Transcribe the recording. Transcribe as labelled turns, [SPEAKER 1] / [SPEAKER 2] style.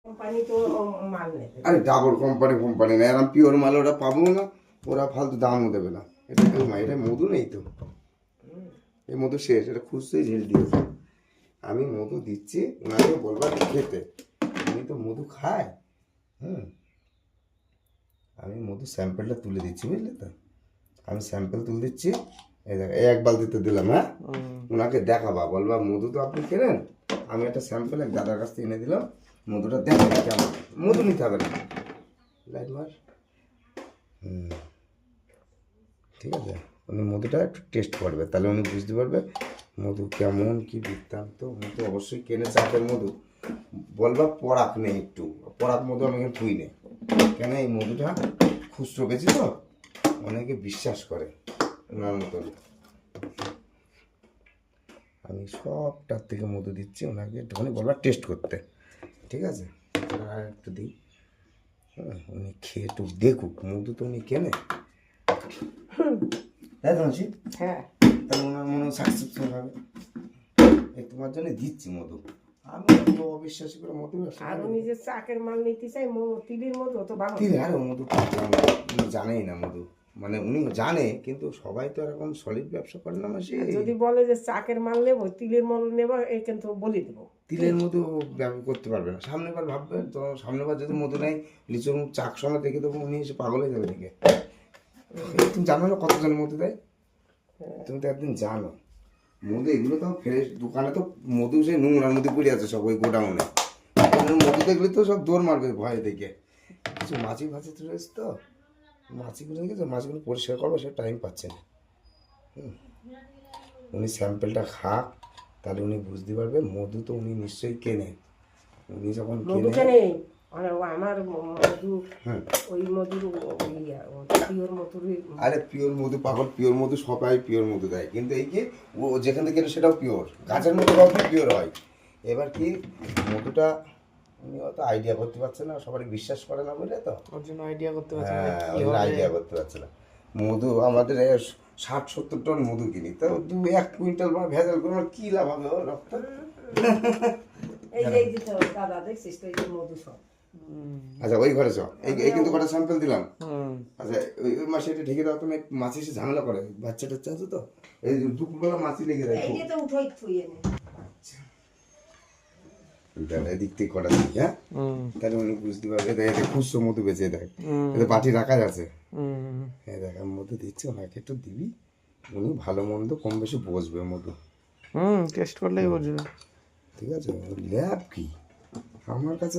[SPEAKER 1] Company তো মাল নেবে।
[SPEAKER 2] আরে ডাবল কোম্পানি না, এরকম পিওর মাল ওরা পাবো না, ওরা ফালতু দামও দেবে না। এটা কেউ মা, এটা মধু নেই তো, এই মধু শেষ, এটা খুঁজতেই ঝেল দিয়েছে। আমি মধু দিচ্ছি, ওনাকে বলবার খেতে, উনি তো মধু খায়। আমি মধু স্যাম্পেলটা তুলে দিচ্ছি, বুঝলে তো, আমি স্যাম্পেল তুলে দিচ্ছি। এই দেখ, এই এক বালতিতে দিলাম, হ্যাঁ, ওনাকে দেখাবা, বলবা মধু তো আপনি কেনেন, আমি একটা স্যাম্পেল এক দাদার কাছ থেকে এনে দিলাম, মধুটা দেখো কেমন। মধু নিতে হবে না, লাইট মার। ঠিক আছে, উনি মধুটা একটু টেস্ট করবে, তাহলে উনি বুঝতে পারবে মধু কেমন কি বৃত্তান্ত। উনি তো অবশ্যই কেনে চাপের মধু, বলবা পরাগ নেই, একটু পরাগ মধু আমি এখানে থুই নেই, কেন এই মধুটা খুচরো বেশি তো, অনেকে বিশ্বাস করে ওনার মতন। আমি সবটার থেকে মধু দিচ্ছি, ওনাকে একটুখানি বলবা টেস্ট করতে, ঠিক আছে। আর একটু দিই, হ্যাঁ, উনি খেয়ে একটু দেখুক, মধু তো উনি কেনে, তাই তো মাসি?
[SPEAKER 1] হ্যাঁ,
[SPEAKER 2] তাহলে ওনার মনে সাকসেসফুল হবে। এই তোমার জন্য দিচ্ছি মধু, আমি তো অবিশ্বাসী করে মধু
[SPEAKER 1] আর উনি যে চাকের মাল নিতে চাই তিলের মধু তো ভালো।
[SPEAKER 2] তিল, আরে মধু খাচ্ছিলাম না, উনি জানেই না মধু, মানে উনি জানে কিন্তু সবাই তো এরকম সলিড ব্যবসা করে না মাসি।
[SPEAKER 1] যদি বলে যে চাকের মাল নেবো, তিলের মাল নেবো, এই কিন্তু বলে দেবো।
[SPEAKER 2] তিলের মধু ব্যবহার করতে পারবে না, সামনের বার ভাববে তো, সামনের বার যদি মধু নেই, লিচুর চাক সময় দেখে দেবো, উনি এসে পাগল হয়ে যাবে দেখে। তুমি জানো না কতজন মধু দেয়, তুমি তো একদিন জানো মধু, এগুলো তো ফ্রেশ, দোকানে তো মধু সেই নোংরার মধ্যে পড়ে আছে সব, ওই গোডাউনে মধু দেখলে তো সব দৌড় মারবে ভয় দেখে। কিছু মাছি ফাছি রয়েছে তো, মাছিগুলো দেখেছো, মাছগুলো পরিষ্কার করবো সে টাইম পাচ্ছে না। উনি স্যাম্পেলটা খাক, তাহলে উনি বুঝতে পারবে মধু তো উনি নিশ্চয়ই কেনে। উনি যখন
[SPEAKER 1] মধু
[SPEAKER 2] কেনে,
[SPEAKER 1] কেনে আমার মধু, ওই মধুর পিওর মধুর।
[SPEAKER 2] আরে পিওর মধু পাগল, পিওর মধু সবাই পিওর মধু দেয়, কিন্তু এই কি ও যেখান থেকে কেনে সেটাও পিওর, গাছের মধুটাও পিওর হয়। এবার কি মধুটা উনি হয়তো আইডিয়া করতে পারছে না, সবাই বিশ্বাস করে না বলে তো
[SPEAKER 3] ওর জন্য আইডিয়া করতে পারছি না
[SPEAKER 2] হ্যাঁ,
[SPEAKER 3] কি
[SPEAKER 2] ওই
[SPEAKER 3] হবে।
[SPEAKER 2] আইডিয়া করতে পারছে না। মধু আমাদের 60-70 টন মধু কিনি, তো 1 কুইন্টাল বা ভেজাল করে আমার কি লাভ হবে, ও রক্ত।
[SPEAKER 1] এই যে এই যে তো দাদা দেখছিস তো, এই যে মধু সব।
[SPEAKER 2] আচ্ছা ওই ঘরে চ, এই কিন্তু কটা স্যাম্পল দিলাম।
[SPEAKER 3] হুম,
[SPEAKER 2] আচ্ছা ওই মাসে এটা ঢেকে দাও, তুমি মাছি এসে ঝামেলা করে, বাচ্চা টাচ্চা আছে তো, এই দুপুরবেলা মাছি লেগে যায়
[SPEAKER 1] এই
[SPEAKER 2] খুব।
[SPEAKER 1] যে তো উঠোই থুয়ে নে।
[SPEAKER 2] এদিক থেকে কটা দিই, হ্যাঁ, তাহলে উনি বুঝতে পারবে। এটা খুচরো মধু বেঁচে দেখ, এটা বাটি রাখা আছে, হ্যাঁ দেখ আমি মধু দিচ্ছি, ওনাকে একটু দিবি, উনি ভালো মন্দ কম বেশি বসবে মধু,
[SPEAKER 3] টেস্ট করলেই বুঝবে।
[SPEAKER 2] ঠিক আছে। ল্যাব কি আমার কাছে